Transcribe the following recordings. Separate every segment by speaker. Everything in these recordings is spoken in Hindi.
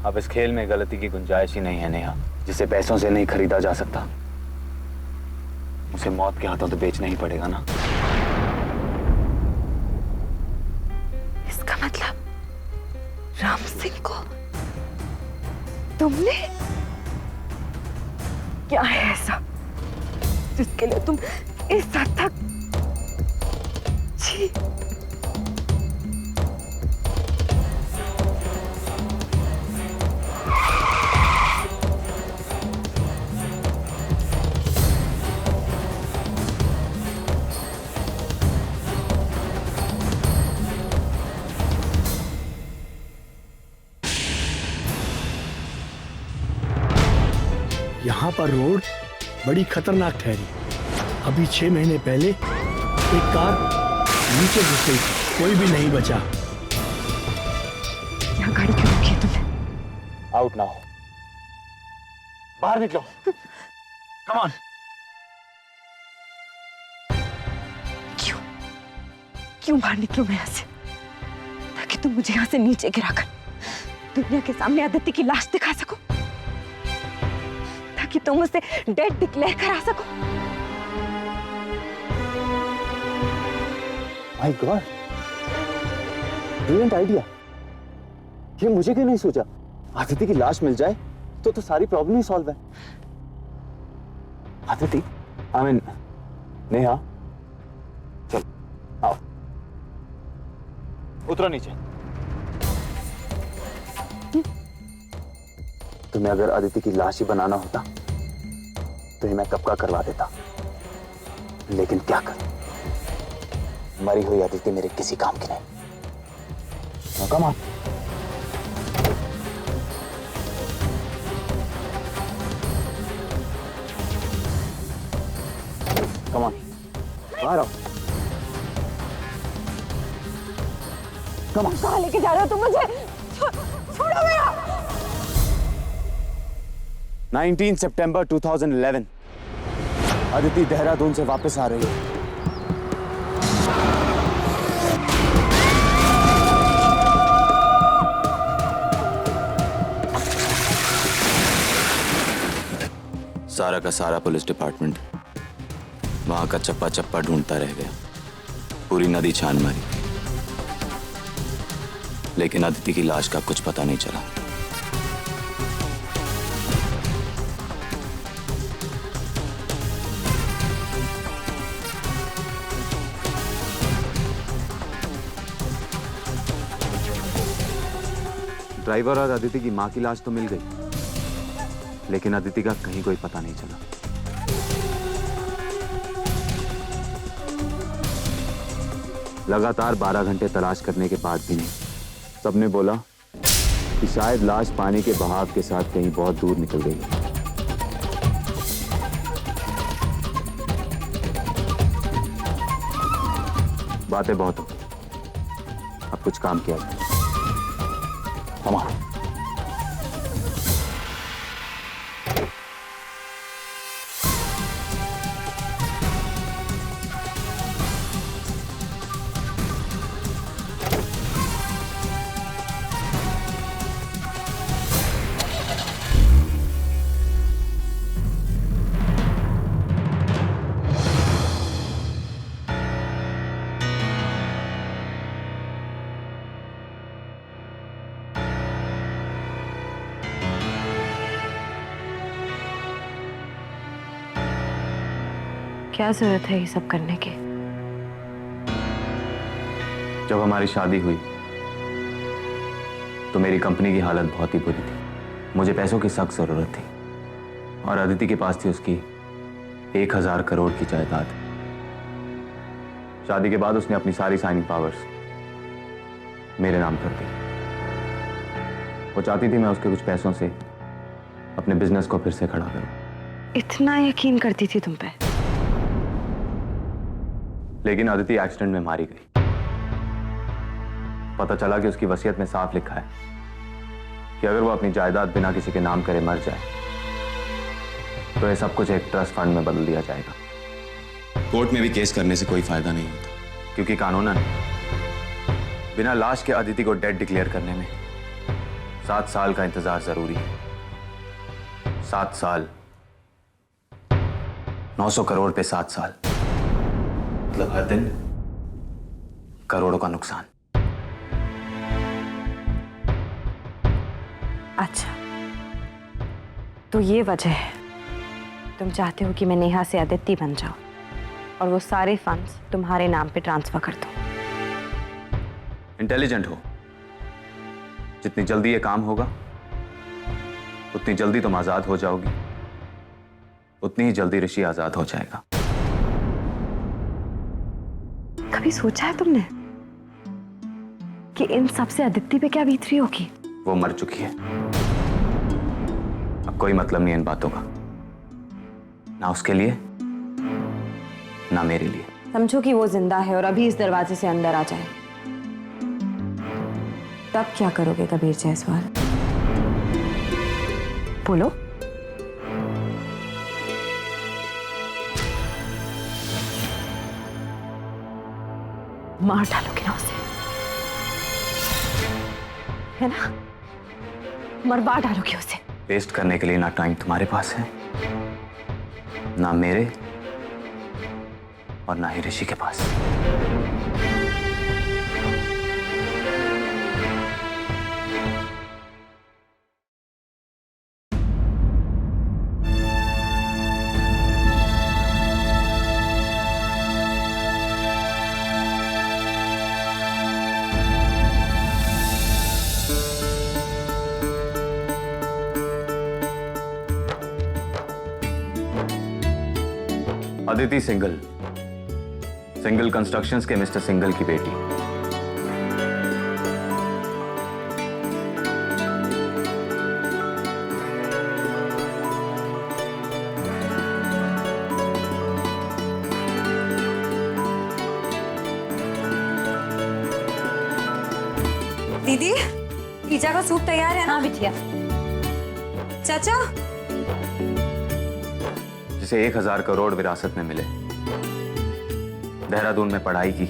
Speaker 1: अब इस खेल में गलती की गुंजाइश ही नहीं है नेहा। जिसे पैसों से नहीं खरीदा जा सकता उसे मौत के हाथों तो बेचना ही पड़ेगा ना।
Speaker 2: इसका मतलब राम सिंह को तुमने, क्या है ऐसा जिसके लिए तुम इस हद तक? छी।
Speaker 3: यहाँ पर रोड बड़ी खतरनाक ठहरी। अभी 6 महीने पहले एक कार नीचे घुस गई थी, कोई भी नहीं बचा।
Speaker 2: यहाँ गाड़ी क्यों रोकी है तुमने?
Speaker 1: आउट ना हो, बाहर निकलो। Come on.
Speaker 2: क्यों क्यों बाहर निकलूं मैं यहाँ से? ताकि तुम मुझे यहाँ से नीचे गिराकर दुनिया के सामने आदित्य की लाश दिखा सको, ताकि तुम उसे डेड डिक्लेयर करा सको।
Speaker 1: My God, brilliant idea. ये मुझे क्यों नहीं सोचा? आदिति की लाश मिल जाए तो सारी प्रॉब्लम ही सॉल्व है। आदिति, आई मीन नेहा, चल आओ, उतरो नीचे। तुम्हें अगर आदिति की लाश ही बनाना होता तो ये मैं कब का करवा देता, लेकिन क्या करूं, मरी हुई आदिति मेरे किसी काम की नहीं। Come on. कम ऑन, बाहर आओ। Come on.
Speaker 2: कहाँ लेके जा रहे हो तुम मुझे? छोड़ो मेरा।
Speaker 1: 19 सितंबर 2011 आदिति देहरादून से वापस आ रही है। सारा का सारा पुलिस डिपार्टमेंट वहां का चप्पा चप्पा ढूंढता रह गया, पूरी नदी छान मारी, लेकिन आदिति की लाश का कुछ पता नहीं चला। ड्राइवर और आदिति की मां की लाश तो मिल गई, लेकिन आदिति का कहीं कोई पता नहीं चला। लगातार 12 घंटे तलाश करने के बाद भी नहीं। सबने बोला कि शायद लाश पानी के बहाव के साथ कहीं बहुत दूर निकल गई। बातें बहुत हो, अब कुछ काम किया जाए। Come on.
Speaker 2: क्या जरूरत है ये सब करने की?
Speaker 1: जब हमारी शादी हुई तो मेरी कंपनी की हालत बहुत ही बुरी थी। मुझे पैसों की सख्त जरूरत थी और आदिति के पास थी उसकी 1000 करोड़ की जायदाद। शादी के बाद उसने अपनी सारी साइनिंग पावर्स मेरे नाम कर दी। वो चाहती थी मैं उसके कुछ पैसों से अपने बिजनेस को फिर से खड़ा करूं।
Speaker 2: इतना यकीन करती थी तुम पे?
Speaker 1: लेकिन आदिति एक्सीडेंट में मारी गई। पता चला कि उसकी वसीयत में साफ लिखा है कि अगर वो अपनी जायदाद बिना किसी के नाम करे मर जाए तो ये सब कुछ एक ट्रस्ट फंड में बदल दिया जाएगा।
Speaker 4: कोर्ट में भी केस करने से कोई फायदा नहीं होता,
Speaker 1: क्योंकि कानूनन बिना लाश के आदिति को डेड डिक्लेयर करने में
Speaker 4: 7 साल का इंतजार जरूरी है। 7 साल, 900 करोड़ पे 7 साल, मतलब हर दिन करोड़ों का नुकसान।
Speaker 2: अच्छा, तो ये वजह है तुम चाहते हो कि मैं नेहा से अदिति बन जाऊं और वो सारे फंड्स तुम्हारे नाम पे ट्रांसफर कर दूं।
Speaker 4: इंटेलिजेंट हो। जितनी जल्दी ये काम होगा उतनी जल्दी तुम आजाद हो जाओगी, उतनी ही जल्दी ऋषि आजाद हो जाएगा।
Speaker 2: कभी सोचा है तुमने कि इन सब से अदिति पे क्या बीत रही होगी?
Speaker 4: वो मर चुकी है। अब कोई मतलब नहीं इन बातों का, ना उसके लिए ना मेरे लिए।
Speaker 2: समझो कि वो जिंदा है और अभी इस दरवाजे से अंदर आ जाए, तब क्या करोगे कबीर जायसवाल? बोलो। मार डालोगे ना उसे, है ना? मरवा डालोगे उसे।
Speaker 4: वेस्ट करने के लिए ना टाइम तुम्हारे पास है, ना मेरे, और ना ही ऋषि के पास। अदिति सिंघल, सिंघल कंस्ट्रक्शंस के मिस्टर सिंघल की बेटी।
Speaker 5: दीदी, पिज्जा का सूप तैयार है ना?
Speaker 2: हाँ बिटिया।
Speaker 5: चाचा,
Speaker 4: जिसे 1000 करोड़ विरासत में मिले, देहरादून में पढ़ाई की,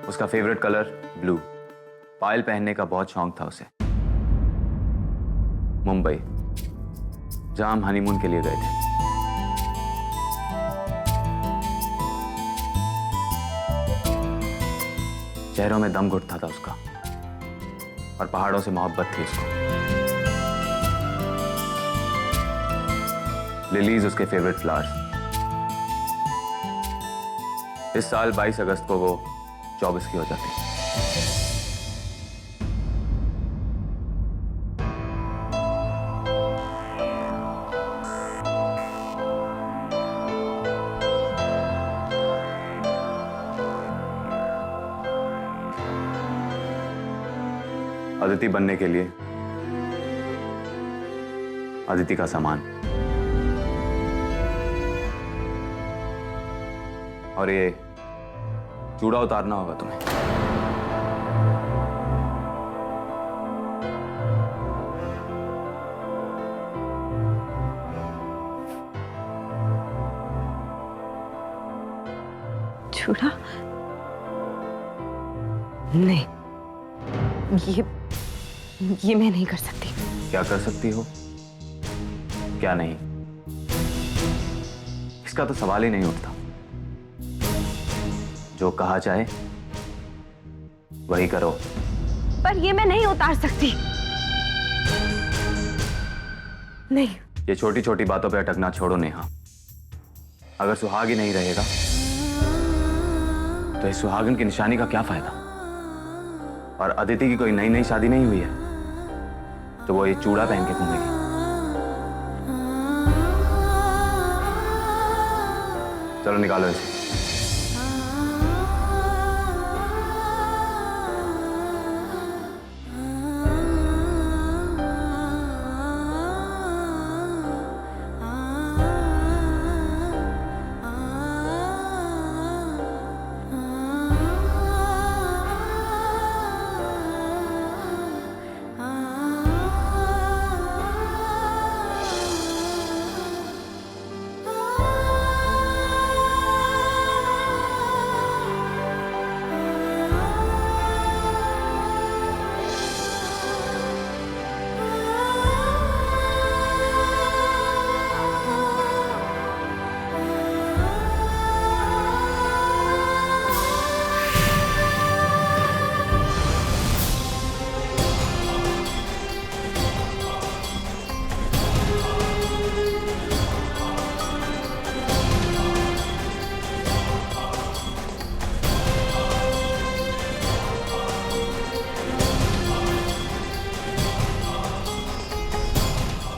Speaker 4: उसका फेवरेट कलर ब्लू, पायल पहनने का बहुत शौक था उसे। मुंबई, जहां हम हनीमून के लिए गए थे। चेहरों में दम घुटता था उसका, और पहाड़ों से मोहब्बत थी उसको। लिलीज उसके फेवरेट फ्लावर्स। इस साल 22 अगस्त को वो 24 की हो जाती। अदिति बनने के लिए अदिति का सामान, और ये चूड़ा उतारना होगा तुम्हें।
Speaker 2: चूड़ा? नहीं, ये मैं नहीं कर सकती।
Speaker 4: क्या कर सकती हो, क्या नहीं, इसका तो सवाल ही नहीं उठता। जो कहा जाए वही करो।
Speaker 2: पर ये मैं नहीं उतार सकती। नहीं।
Speaker 4: ये छोटी छोटी बातों पे अटकना छोड़ो नेहा। अगर सुहाग ही नहीं रहेगा तो इस सुहागन की निशानी का क्या फायदा? और अदिति की कोई नई नई शादी नहीं हुई है तो वो ये चूड़ा पहन के घूमेगी। चलो निकालो इसे।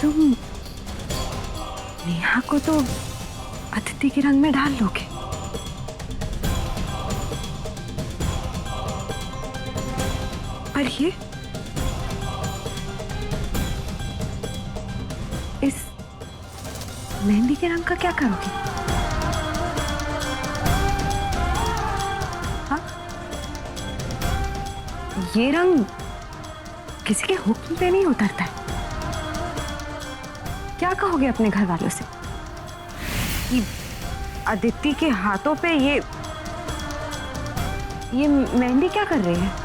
Speaker 2: तुम नेहा को तो अदिति के रंग में डाल लोगे। पर ये इस मेहंदी के रंग का क्या करोगे? हाँ? ये रंग किसी के हुक्म पे नहीं उतरता है। क्या कहोगे अपने घर वालों से कि अदिति के हाथों पे ये मेहंदी क्या कर रही है?